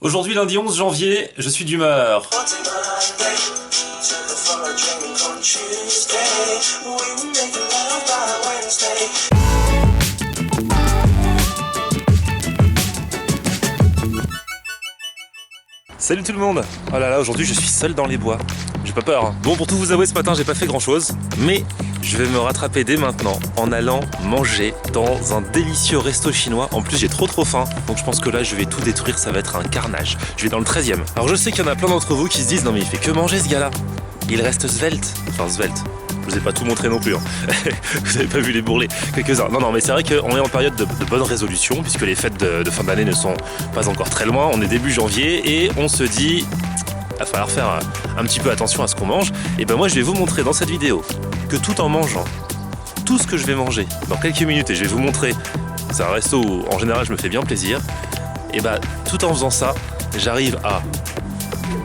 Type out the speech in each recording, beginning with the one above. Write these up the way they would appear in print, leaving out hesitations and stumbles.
Aujourd'hui lundi 11 janvier, je suis d'humeur. Salut tout le monde. Oh là là, aujourd'hui je suis seul dans les bois. J'ai pas peur hein. Bon, pour tout vous avouer, ce matin j'ai pas fait grand chose, mais je vais me rattraper dès maintenant en allant manger dans un délicieux resto chinois. En plus j'ai trop faim, donc je pense que là je vais tout détruire, ça va être un carnage. Je vais dans le 13e. Alors je sais qu'il y en a plein d'entre vous qui se disent non mais il fait que manger ce gars-là. Il reste svelte. Enfin svelte. Je vous ai pas tout montré non plus hein. Vous avez pas vu les bourrelets, quelques-uns. Non mais c'est vrai qu'on est en période de bonnes résolutions, puisque les fêtes de fin d'année ne sont pas encore très loin. On est début janvier et on se dit il va falloir faire un petit peu attention à ce qu'on mange. Et ben moi je vais vous montrer dans cette vidéo que tout en mangeant tout ce que je vais manger dans quelques minutes, et je vais vous montrer, c'est un resto où en général je me fais bien plaisir, et ben tout en faisant ça j'arrive à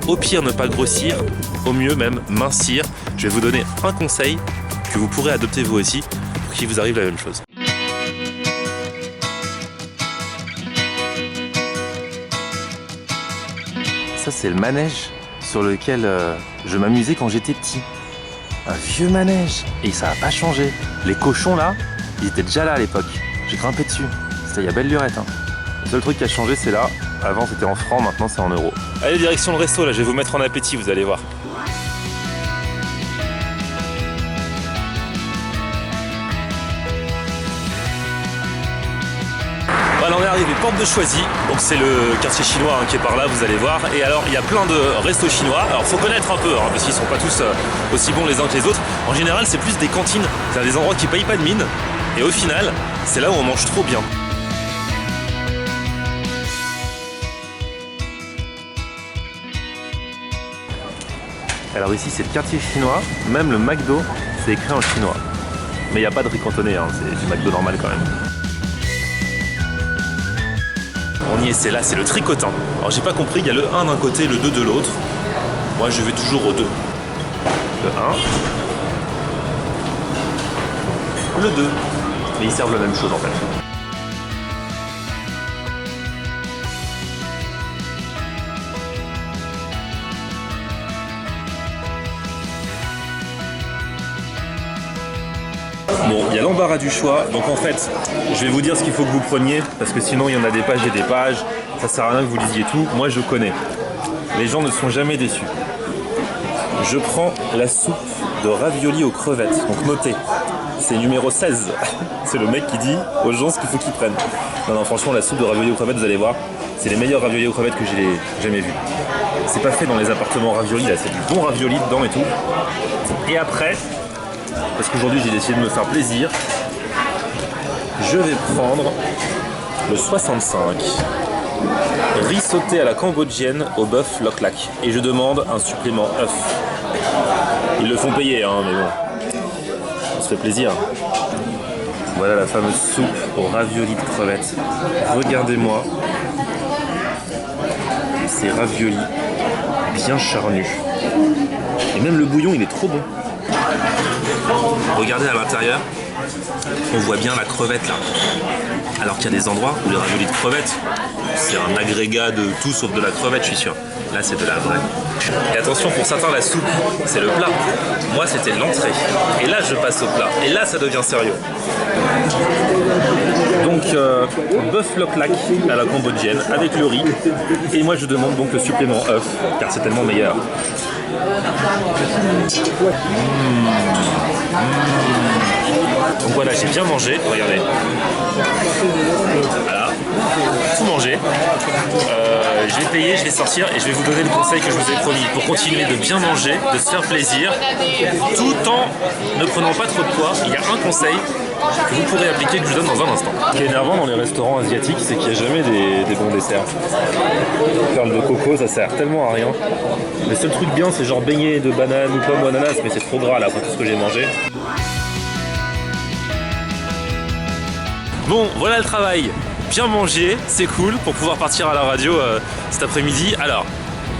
au pire ne pas grossir, au mieux même mincir. Je vais vous donner un conseil que vous pourrez adopter vous aussi pour qu'il vous arrive la même chose. Ça c'est le manège sur lequel je m'amusais quand j'étais petit. Un vieux manège, et ça n'a pas changé. Les cochons là, ils étaient déjà là à l'époque. J'ai grimpé dessus, c'était il y a belle lurette hein. Le seul truc qui a changé c'est là. Avant c'était en francs, maintenant c'est en euros. Allez, direction le resto là, je vais vous mettre en appétit, vous allez voir. Voilà, on est arrivé porte de Choisy, donc c'est le quartier chinois hein, qui est par là, vous allez voir. Et alors il y a plein de restos chinois, alors faut connaître un peu hein, parce qu'ils sont pas tous aussi bons les uns que les autres. En général c'est plus des cantines, c'est des endroits qui payent pas de mine, et au final c'est là où on mange trop bien. Alors ici c'est le quartier chinois, même le McDo c'est écrit en chinois. Mais il n'y a pas de riz cantonné, hein, c'est du McDo normal quand même. On y est, c'est là, c'est le tricotin. Alors j'ai pas compris, il y a le 1 d'un côté, le 2 de l'autre. Moi je vais toujours au 2. Le 1. Le 2. Mais ils servent la même chose en fait. Bon, il y a l'embarras du choix, donc en fait, je vais vous dire ce qu'il faut que vous preniez, parce que sinon il y en a des pages et des pages, ça sert à rien que vous lisiez tout, moi je connais. Les gens ne sont jamais déçus. Je prends la soupe de ravioli aux crevettes, donc notez, c'est numéro 16. C'est le mec qui dit aux gens ce qu'il faut qu'ils prennent. Non, franchement, la soupe de ravioli aux crevettes, vous allez voir, c'est les meilleurs raviolis aux crevettes que j'ai jamais vus. C'est pas fait dans les appartements ravioli, là, c'est du bon ravioli dedans et tout. Et après, parce qu'aujourd'hui j'ai décidé de me faire plaisir, je vais prendre le 65 riz sauté à la cambodgienne au bœuf Lok Lak, et je demande un supplément œuf. Ils le font payer hein, mais bon, on se fait plaisir. Voilà la fameuse soupe au ravioli de crevettes. Regardez-moi ces raviolis bien charnus, et même le bouillon il est trop bon. Regardez à l'intérieur, on voit bien la crevette là. Alors qu'il y a des endroits où les raviolis de crevettes, c'est un agrégat de tout sauf de la crevette, je suis sûr. Là c'est de la vraie. Et attention, pour certains la soupe c'est le plat. Moi c'était l'entrée. Et là je passe au plat. Et là ça devient sérieux. Donc bœuf Lok Lak à la cambodgienne avec le riz. Et moi je demande donc le supplément œuf, car c'est tellement meilleur. Donc voilà, j'ai bien mangé, regardez. Voilà, tout mangé. Je vais payer, je vais sortir et je vais vous donner le conseil que je vous ai promis pour continuer de bien manger, de se faire plaisir, tout en ne prenant pas trop de poids. Il y a un conseil que vous pourrez appliquer, que je vous donne dans un instant. Ce qui est énervant dans les restaurants asiatiques, c'est qu'il n'y a jamais des bons desserts. Perle de coco, ça sert tellement à rien. Le seul truc bien, c'est genre beignet de banane ou pomme ou ananas, mais c'est trop gras là pour tout ce que j'ai mangé. Bon, voilà le travail. Bien manger, c'est cool pour pouvoir partir à la radio cet après-midi. Alors,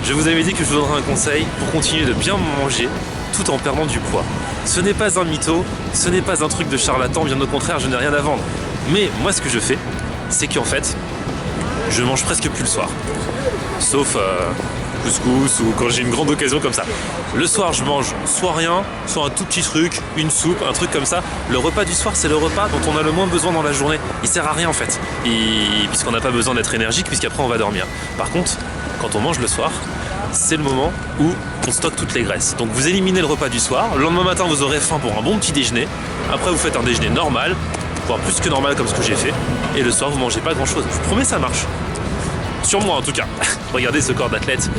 je vous avais dit que je vous donnerais un conseil pour continuer de bien manger tout en perdant du poids. Ce n'est pas un mytho, ce n'est pas un truc de charlatan, bien au contraire, je n'ai rien à vendre. Mais moi, ce que je fais, c'est qu'en fait, je mange presque plus le soir. sauf couscous ou quand j'ai une grande occasion comme ça. Le soir, je mange soit rien, soit un tout petit truc, une soupe, un truc comme ça. Le repas du soir, c'est le repas dont on a le moins besoin dans la journée. Il sert à rien en fait, puisqu'on n'a pas besoin d'être énergique, puisqu'après on va dormir. Par contre, quand on mange le soir, c'est le moment où on stocke toutes les graisses. Donc vous éliminez le repas du soir, le lendemain matin vous aurez faim pour un bon petit déjeuner, après vous faites un déjeuner normal, voire plus que normal comme ce que j'ai fait, et le soir vous mangez pas grand chose. Je vous promets, ça marche. Sur moi en tout cas. Regardez ce corps d'athlète.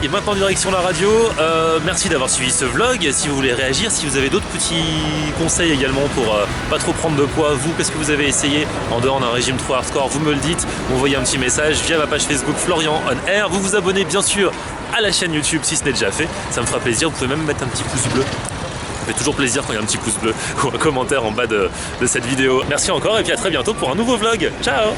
Et maintenant direction la radio. Merci d'avoir suivi ce vlog. Si vous voulez réagir, si vous avez d'autres petits conseils également pour pas trop prendre de poids, vous, qu'est-ce que vous avez essayé en dehors d'un régime trop hardcore, vous me le dites. Vous m'envoyez un petit message via ma page Facebook Florian On Air. Vous vous abonnez bien sûr à la chaîne YouTube si ce n'est déjà fait. Ça me fera plaisir. Vous pouvez même mettre un petit pouce bleu. Ça fait toujours plaisir quand il y a un petit pouce bleu ou un commentaire en bas de cette vidéo. Merci encore et puis à très bientôt pour un nouveau vlog. Ciao!